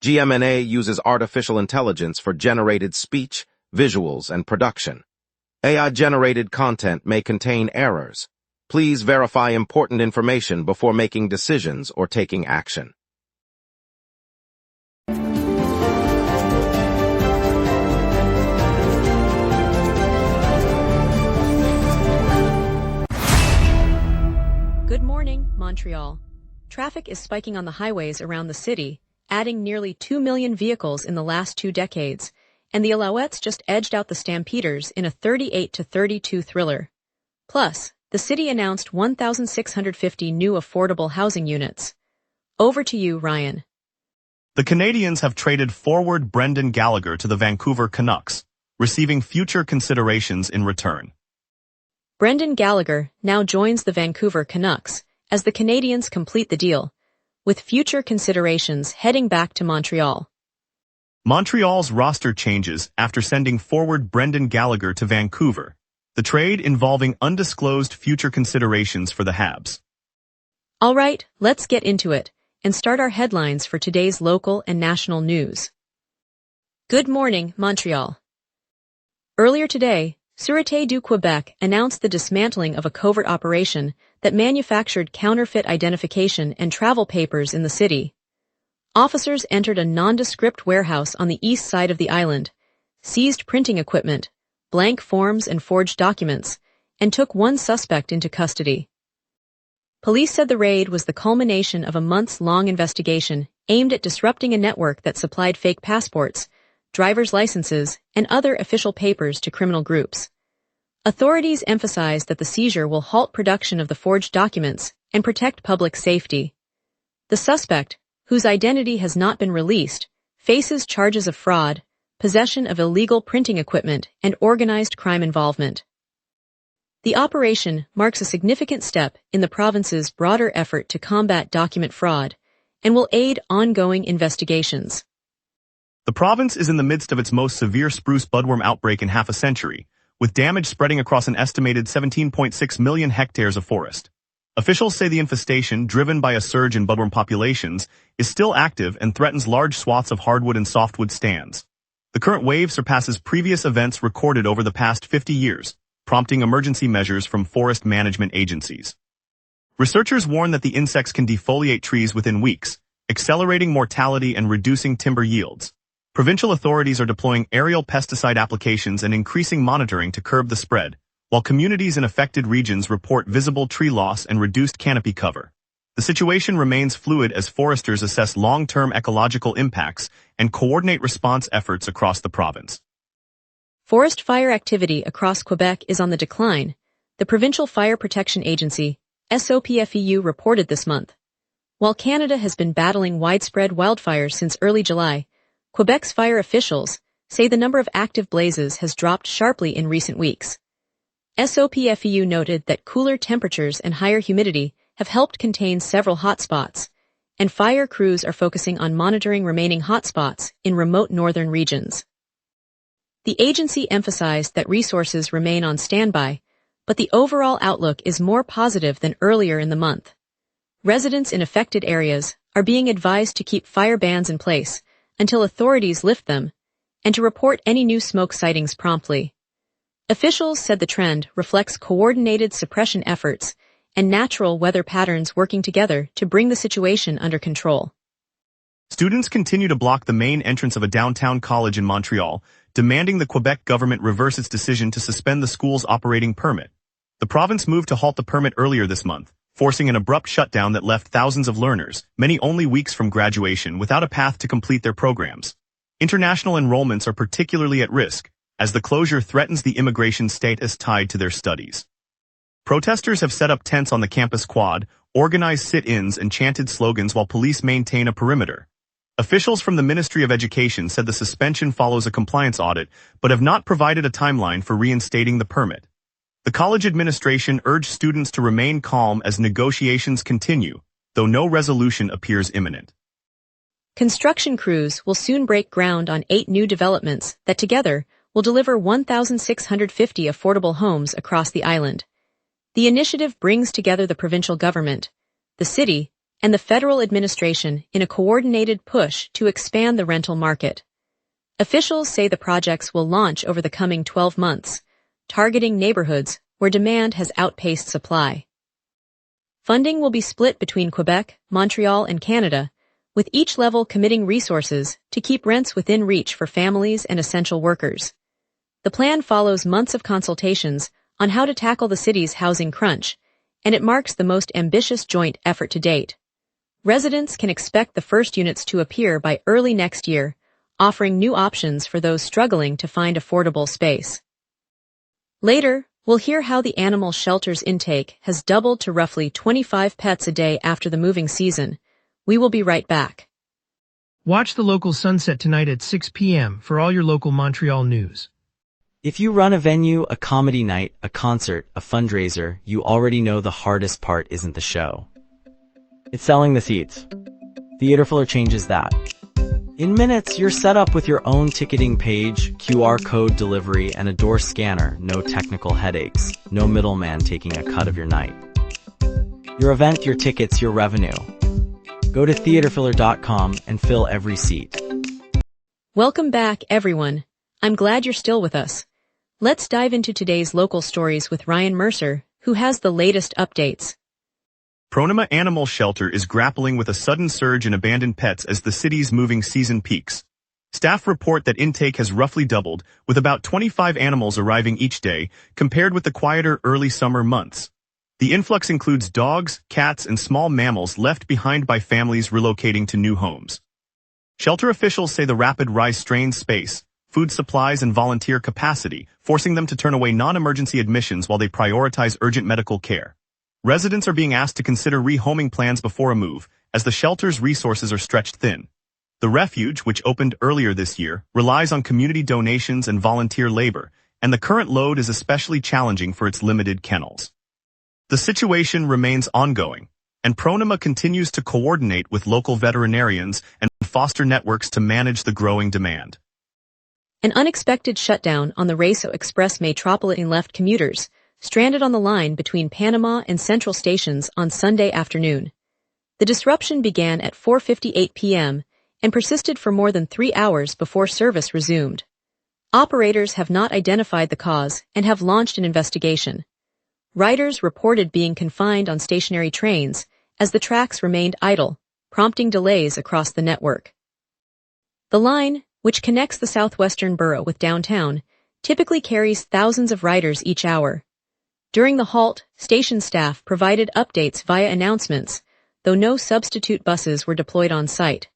GMNA uses artificial intelligence for generated speech, visuals, and production. AI-generated content may contain errors. Please verify important information before making decisions or taking action. Good morning, Montreal. Traffic is spiking on the highways around the city, adding nearly 2 million vehicles in the last 2 decades, and the Alouettes just edged out the Stampeders in a 38-32 thriller. Plus, the city announced 1,650 new affordable housing units. Over to you, Ryan. The Canadiens have traded forward Brendan Gallagher to the Vancouver Canucks, receiving future considerations in return. Brendan Gallagher now joins the Vancouver Canucks as the Canadiens complete the deal, with future considerations heading back to Montreal. Montreal's roster changes after sending forward Brendan Gallagher to Vancouver, the trade involving undisclosed future considerations for the Habs. All right, let's get into it and start our headlines for today's local and national news. Good morning, Montreal. Earlier today, Sûreté du Quebec announced the dismantling of a covert operation that manufactured counterfeit identification and travel papers in the city. Officers entered a nondescript warehouse on the east side of the island, seized printing equipment, blank forms and forged documents, and took one suspect into custody. Police said the raid was the culmination of a months-long investigation aimed at disrupting a network that supplied fake passports, driver's licenses, and other official papers to criminal groups. Authorities emphasized that the seizure will halt production of the forged documents and protect public safety. The suspect, whose identity has not been released, faces charges of fraud, possession of illegal printing equipment, and organized crime involvement. The operation marks a significant step in the province's broader effort to combat document fraud and will aid ongoing investigations. The province is in the midst of its most severe spruce budworm outbreak in half a century, with damage spreading across an estimated 17.6 million hectares of forest. Officials say the infestation, driven by a surge in budworm populations, is still active and threatens large swaths of hardwood and softwood stands. The current wave surpasses previous events recorded over the past 50 years, prompting emergency measures from forest management agencies. Researchers warn that the insects can defoliate trees within weeks, accelerating mortality and reducing timber yields. Provincial authorities are deploying aerial pesticide applications and increasing monitoring to curb the spread, while communities in affected regions report visible tree loss and reduced canopy cover. The situation remains fluid as foresters assess long-term ecological impacts and coordinate response efforts across the province. Forest fire activity across Quebec is on the decline, the Provincial Fire Protection Agency, SOPFEU, reported this month. While Canada has been battling widespread wildfires since early July, Quebec's fire officials say the number of active blazes has dropped sharply in recent weeks. SOPFEU noted that cooler temperatures and higher humidity have helped contain several hotspots, and fire crews are focusing on monitoring remaining hotspots in remote northern regions. The agency emphasized that resources remain on standby, but the overall outlook is more positive than earlier in the month. Residents in affected areas are being advised to keep fire bans in place until authorities lift them, and to report any new smoke sightings promptly. Officials said the trend reflects coordinated suppression efforts and natural weather patterns working together to bring the situation under control. Students continue to block the main entrance of a downtown college in Montreal, demanding the Quebec government reverse its decision to suspend the school's operating permit. The province moved to halt the permit earlier this month, forcing an abrupt shutdown that left thousands of learners, many only weeks from graduation, without a path to complete their programs. International enrollments are particularly at risk, as the closure threatens the immigration status tied to their studies. Protesters have set up tents on the campus quad, organized sit-ins and chanted slogans while police maintain a perimeter. Officials from the Ministry of Education said the suspension follows a compliance audit, but have not provided a timeline for reinstating the permit. The college administration urged students to remain calm as negotiations continue, though no resolution appears imminent. Construction crews will soon break ground on 8 new developments that together will deliver 1,650 affordable homes across the island. The initiative brings together the provincial government, the city, and the federal administration in a coordinated push to expand the rental market. Officials say the projects will launch over the coming 12 months, targeting neighborhoods where demand has outpaced supply. Funding will be split between Quebec, Montreal, and Canada, with each level committing resources to keep rents within reach for families and essential workers. The plan follows months of consultations on how to tackle the city's housing crunch, and it marks the most ambitious joint effort to date. Residents can expect the first units to appear by early next year, offering new options for those struggling to find affordable space. Later, we'll hear how the animal shelter's intake has doubled to roughly 25 pets a day after the moving season. We will be right back. Watch the local sunset tonight at 6 p.m. for all your local Montreal news. If you run a venue, a comedy night, a concert, a fundraiser, you already know the hardest part isn't the show. It's selling the seats. Theaterfiller changes that. In minutes, you're set up with your own ticketing page, QR code delivery, and a door scanner. No technical headaches. No middleman taking a cut of your night. Your event, your tickets, your revenue. Go to theaterfiller.com and fill every seat. Welcome back, everyone. I'm glad you're still with us. Let's dive into today's local stories with Ryan Mercer, who has the latest updates. Pronoma Animal Shelter is grappling with a sudden surge in abandoned pets as the city's moving season peaks. Staff report that intake has roughly doubled, with about 25 animals arriving each day, compared with the quieter early summer months. The influx includes dogs, cats, and small mammals left behind by families relocating to new homes. Shelter officials say the rapid rise strains space, food supplies, and volunteer capacity, forcing them to turn away non-emergency admissions while they prioritize urgent medical care. Residents are being asked to consider rehoming plans before a move, as the shelter's resources are stretched thin. The refuge, which opened earlier this year, relies on community donations and volunteer labor, and the current load is especially challenging for its limited kennels. The situation remains ongoing, and Pronoma continues to coordinate with local veterinarians and foster networks to manage the growing demand. An unexpected shutdown on the Reso Express Metropolitan left commuters stranded on the line between Panama and Central stations on Sunday afternoon. The disruption began at 4:58 p.m. and persisted for more than 3 hours before service resumed. Operators have not identified the cause and have launched an investigation. Riders reported being confined on stationary trains as the tracks remained idle, prompting delays across the network. The line, which connects the southwestern borough with downtown, typically carries thousands of riders each hour. During the halt, station staff provided updates via announcements, though no substitute buses were deployed on site.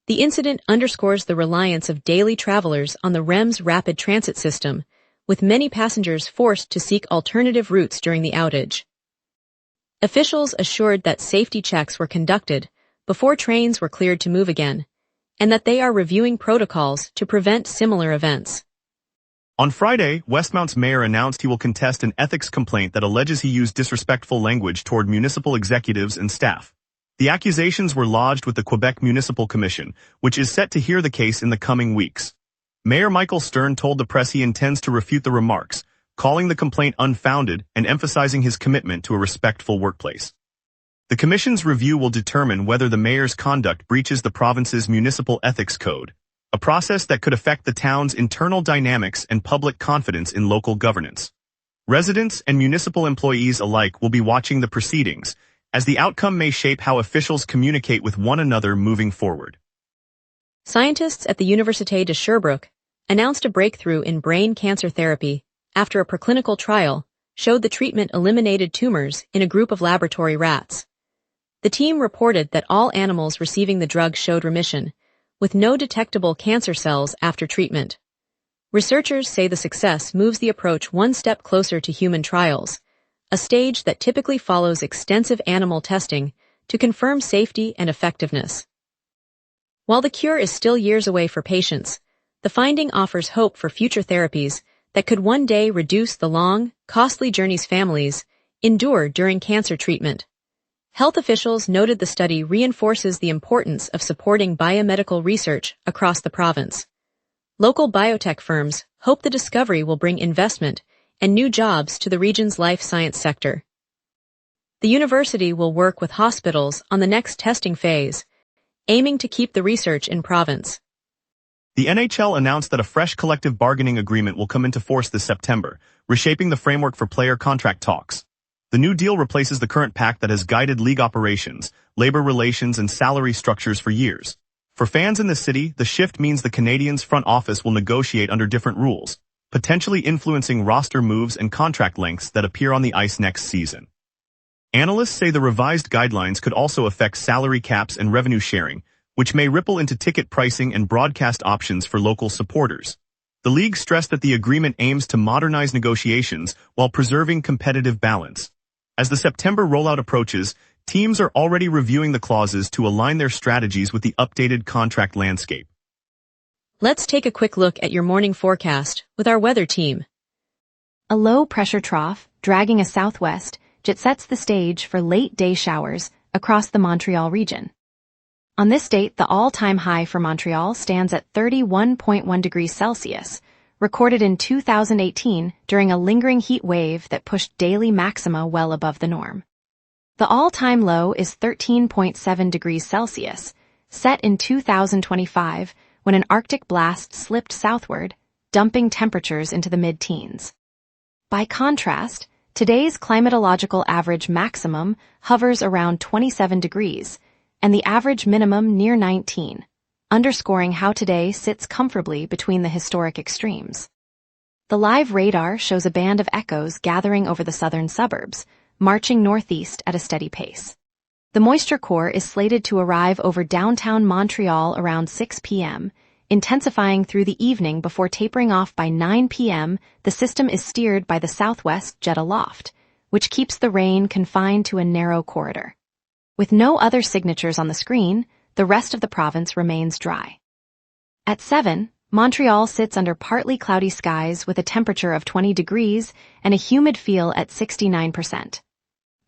The incident underscores the reliance of daily travelers on the REM's rapid transit system, with many passengers forced to seek alternative routes during the outage. Officials assured that safety checks were conducted before trains were cleared to move again, and that they are reviewing protocols to prevent similar events. On Friday, Westmount's mayor announced he will contest an ethics complaint that alleges he used disrespectful language toward municipal executives and staff. The accusations were lodged with the Quebec Municipal Commission, which is set to hear the case in the coming weeks. Mayor Michael Stern told the press he intends to refute the remarks, calling the complaint unfounded and emphasizing his commitment to a respectful workplace. The commission's review will determine whether the mayor's conduct breaches the province's municipal ethics code, a process that could affect the town's internal dynamics and public confidence in local governance. Residents and municipal employees alike will be watching the proceedings, as the outcome may shape how officials communicate with one another moving forward. Scientists at the Université de Sherbrooke announced a breakthrough in brain cancer therapy after a preclinical trial showed the treatment eliminated tumors in a group of laboratory rats. The team reported that all animals receiving the drug showed remission, with no detectable cancer cells after treatment. Researchers say the success moves the approach one step closer to human trials, a stage that typically follows extensive animal testing to confirm safety and effectiveness. While the cure is still years away for patients, the finding offers hope for future therapies that could one day reduce the long, costly journeys families endure during cancer treatment. Health officials noted the study reinforces the importance of supporting biomedical research across the province. Local biotech firms hope the discovery will bring investment and new jobs to the region's life science sector. The university will work with hospitals on the next testing phase, aiming to keep the research in province. The NHL announced that a fresh collective bargaining agreement will come into force this September, reshaping the framework for player contract talks. The new deal replaces the current pact that has guided league operations, labor relations, and salary structures for years. For fans in the city, the shift means the Canadiens' front office will negotiate under different rules, potentially influencing roster moves and contract lengths that appear on the ice next season. Analysts say the revised guidelines could also affect salary caps and revenue sharing, which may ripple into ticket pricing and broadcast options for local supporters. The league stressed that the agreement aims to modernize negotiations while preserving competitive balance. As the September rollout approaches, teams are already reviewing the clauses to align their strategies with the updated contract landscape. Let's take a quick look at your morning forecast with our weather team. A low-pressure trough, dragging a southwest, sets the stage for late-day showers across the Montreal region. On this date, the all-time high for Montreal stands at 31.1 degrees Celsius, recorded in 2018 during a lingering heat wave that pushed daily maxima well above the norm. The all-time low is 13.7 degrees Celsius, set in 2025 when an Arctic blast slipped southward, dumping temperatures into the mid-teens. By contrast, today's climatological average maximum hovers around 27 degrees, and the average minimum near 19, underscoring how today sits comfortably between the historic extremes. The live radar shows a band of echoes gathering over the southern suburbs, marching northeast at a steady pace. The moisture core is slated to arrive over downtown Montreal around 6 p.m., intensifying through the evening before tapering off by 9 p.m. The system is steered by the southwest jet aloft, which keeps the rain confined to a narrow corridor. With no other signatures on the screen, the rest of the province remains dry. At 7, Montreal sits under partly cloudy skies with a temperature of 20 degrees and a humid feel at 69%.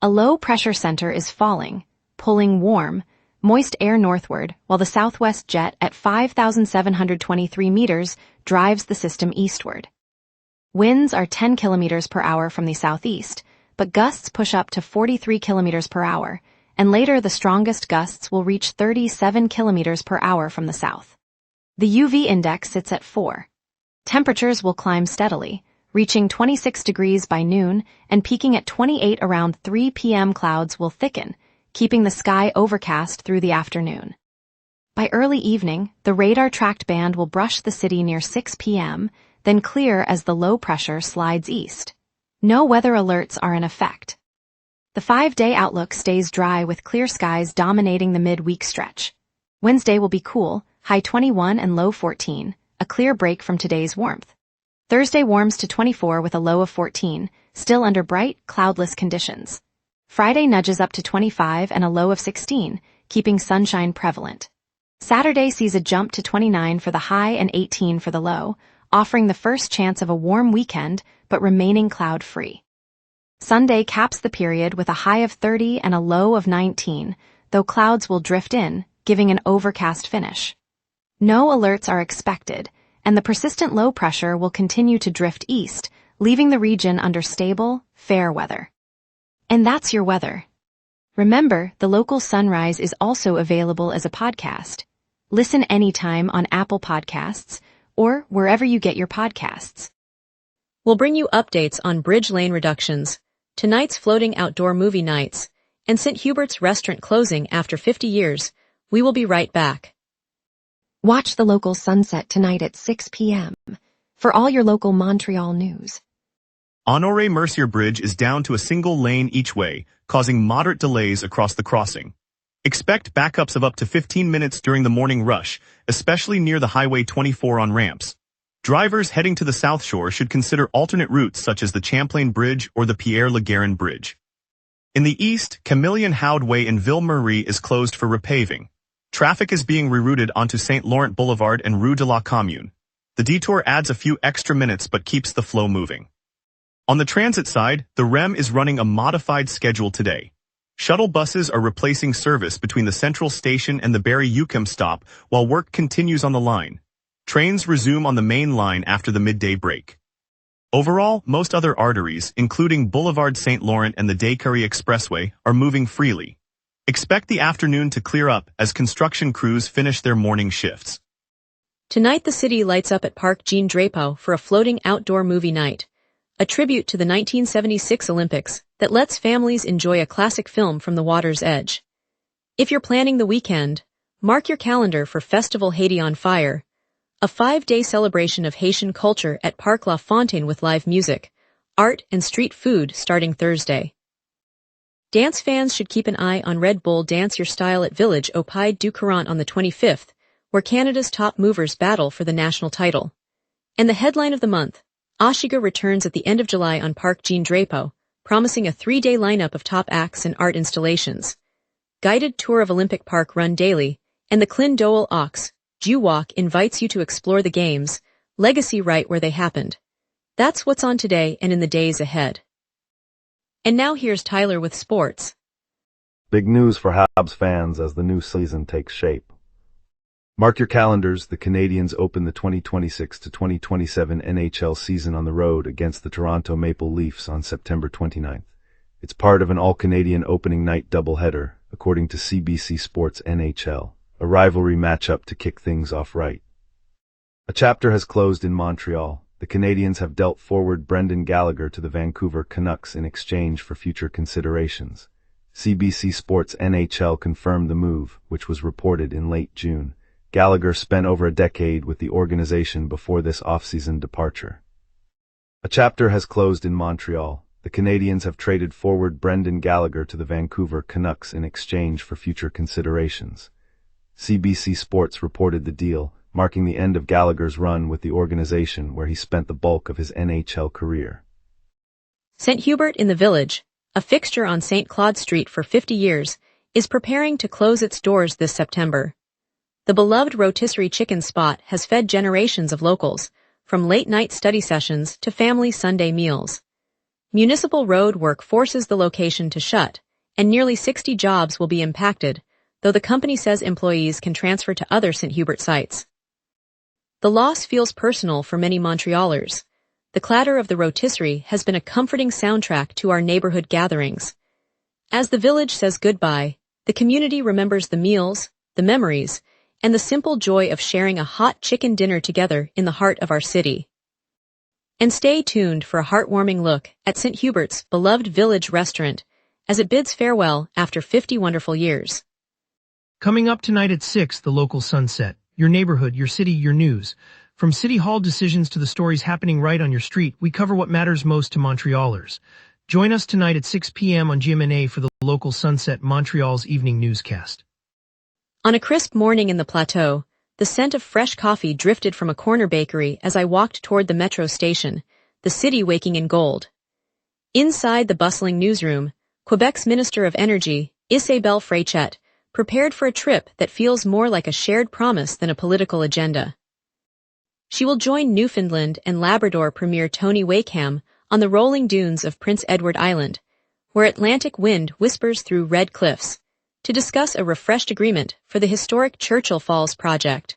A low-pressure center is falling, pulling warm, moist air northward, while the southwest jet at 5,723 meters drives the system eastward. Winds are 10 kilometers per hour from the southeast, but gusts push up to 43 kilometers per hour, and later the strongest gusts will reach 37 kilometers per hour from the south. The UV index sits at 4. Temperatures will climb steadily, reaching 26 degrees by noon and peaking at 28 around 3 p.m. Clouds will thicken, keeping the sky overcast through the afternoon. By early evening, the radar-tracked band will brush the city near 6 p.m., then clear as the low pressure slides east. No weather alerts are in effect. The 5-day outlook stays dry with clear skies dominating the mid-week stretch. Wednesday will be cool, high 21 and low 14, a clear break from today's warmth. Thursday warms to 24 with a low of 14, still under bright, cloudless conditions. Friday nudges up to 25 and a low of 16, keeping sunshine prevalent. Saturday sees a jump to 29 for the high and 18 for the low, offering the first chance of a warm weekend but remaining cloud-free. Sunday caps the period with a high of 30 and a low of 19, though clouds will drift in, giving an overcast finish. No alerts are expected, and the persistent low pressure will continue to drift east, leaving the region under stable, fair weather. And that's your weather. Remember, the local sunrise is also available as a podcast. Listen anytime on Apple Podcasts or wherever you get your podcasts. We'll bring you updates on bridge lane reductions, tonight's floating outdoor movie nights, and St. Hubert's restaurant closing after 50 years. We will be right back. Watch the local sunset tonight at 6 p.m. for all your local Montreal news. Honoré Mercer Bridge is down to a single lane each way, causing moderate delays across the crossing. Expect backups of up to 15 minutes during the morning rush, especially near the Highway 24 on ramps. Drivers heading to the South Shore should consider alternate routes such as the Champlain Bridge or the Pierre-Le-Guerin Bridge. In the east, Camillien-Houde Way in Ville-Marie is closed for repaving. Traffic is being rerouted onto St. Laurent Boulevard and Rue de la Commune. The detour adds a few extra minutes but keeps the flow moving. On the transit side, the REM is running a modified schedule today. Shuttle buses are replacing service between the Central Station and the Barrie-UQAM stop while work continues on the line. Trains resume on the main line after the midday break. Overall, most other arteries, including Boulevard St. Laurent and the Descaries Expressway, are moving freely. Expect the afternoon to clear up as construction crews finish their morning shifts. Tonight the city lights up at Parc Jean-Drapeau for a floating outdoor movie night, a tribute to the 1976 Olympics that lets families enjoy a classic film from the water's edge. If you're planning the weekend, mark your calendar for Festival Haiti on Fire, a 5-day celebration of Haitian culture at Parc La Fontaine with live music, art, and street food starting Thursday. Dance fans should keep an eye on Red Bull Dance Your Style at Village au Pied du Courant on the 25th, where Canada's top movers battle for the national title. And the headline of the month, Ashiga returns at the end of July on Parc Jean-Drapeau, promising a 3-day lineup of top acts and art installations. Guided tour of Olympic Park run daily, and the Clin Dole Aux Jew Walk invites you to explore the games, legacy right where they happened. That's what's on today and in the days ahead. And now here's Tyler with sports. Big news for Habs fans as the new season takes shape. Mark your calendars, the Canadiens open the 2026 to 2027 NHL season on the road against the Toronto Maple Leafs on September 29th. It's part of an all-Canadian opening night doubleheader, according to CBC Sports NHL, a rivalry matchup to kick things off right. A chapter has closed in Montreal. The Canadiens have dealt forward Brendan Gallagher to the Vancouver Canucks in exchange for future considerations. CBC Sports NHL confirmed the move, which was reported in late June. Gallagher spent over a decade with the organization before this off-season departure. A chapter has closed in Montreal. The Canadiens have traded forward Brendan Gallagher to the Vancouver Canucks in exchange for future considerations. CBC Sports reported the deal, marking the end of Gallagher's run with the organization where he spent the bulk of his NHL career. St. Hubert in the Village, a fixture on St. Claude Street for 50 years, is preparing to close its doors this September. The beloved rotisserie chicken spot has fed generations of locals, from late-night study sessions to family Sunday meals. Municipal road work forces the location to shut, and nearly 60 jobs will be impacted, though the company says employees can transfer to other St. Hubert sites. The loss feels personal for many Montrealers. The clatter of the rotisserie has been a comforting soundtrack to our neighborhood gatherings. As the village says goodbye, the community remembers the meals, the memories, and the simple joy of sharing a hot chicken dinner together in the heart of our city. And stay tuned for a heartwarming look at St. Hubert's beloved village restaurant as it bids farewell after 50 wonderful years. Coming up tonight at 6, the local sunset. Your neighborhood, your city, your news. From City Hall decisions to the stories happening right on your street, we cover what matters most to Montrealers. Join us tonight at 6 p.m. on GMNA for the local sunset, Montreal's evening newscast. On a crisp morning in the Plateau, the scent of fresh coffee drifted from a corner bakery as I walked toward the metro station, the city waking in gold. Inside the bustling newsroom, Quebec's Minister of Energy, Isabelle Fréchette, prepared for a trip that feels more like a shared promise than a political agenda. She will join Newfoundland and Labrador Premier Tony Wakeham on the rolling dunes of Prince Edward Island, where Atlantic wind whispers through red cliffs, to discuss a refreshed agreement for the historic Churchill Falls project.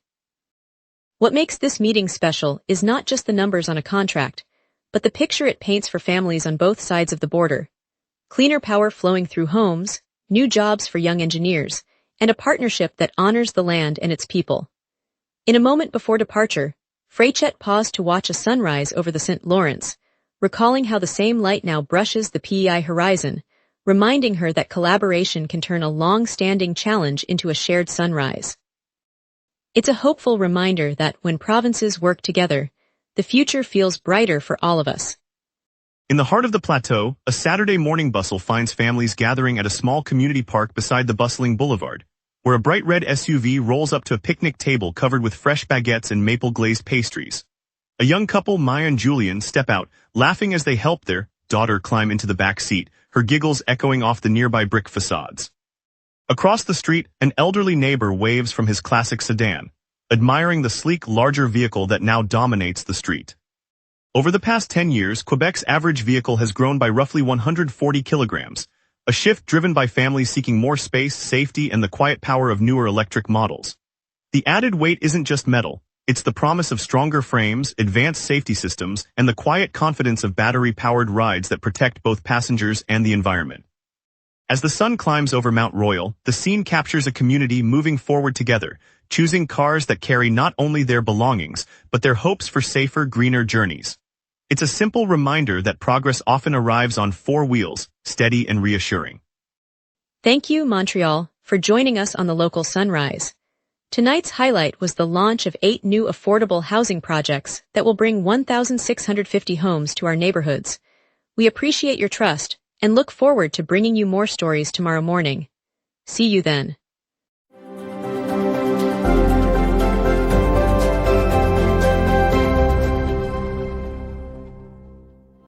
What makes this meeting special is not just the numbers on a contract, but the picture it paints for families on both sides of the border. Cleaner power flowing through homes, new jobs for young engineers, and a partnership that honors the land and its people. In a moment before departure, Fréchette paused to watch a sunrise over the St. Lawrence, recalling how the same light now brushes the PEI horizon, reminding her that collaboration can turn a long-standing challenge into a shared sunrise. It's a hopeful reminder that when provinces work together, the future feels brighter for all of us. In the heart of the Plateau, a Saturday morning bustle finds families gathering at a small community park beside the bustling boulevard, where a bright red SUV rolls up to a picnic table covered with fresh baguettes and maple-glazed pastries. A young couple, Maya and Julian, step out, laughing as they help their daughter climb into the back seat, her giggles echoing off the nearby brick facades. Across the street, an elderly neighbor waves from his classic sedan, admiring the sleek, larger vehicle that now dominates the street. Over the past 10 years, Quebec's average vehicle has grown by roughly 140 kilograms, a shift driven by families seeking more space, safety, and the quiet power of newer electric models. The added weight isn't just metal, It's the promise of stronger frames, advanced safety systems, and the quiet confidence of battery-powered rides that protect both passengers and the environment. As the sun climbs over Mount Royal, the scene captures a community moving forward together, choosing cars that carry not only their belongings, but their hopes for safer, greener journeys. It's a simple reminder that progress often arrives on four wheels, steady and reassuring. Thank you, Montreal, for joining us on the local Sunrise. Tonight's highlight was the launch of 8 new affordable housing projects that will bring 1,650 homes to our neighborhoods. We appreciate your trust and look forward to bringing you more stories tomorrow morning. See you then.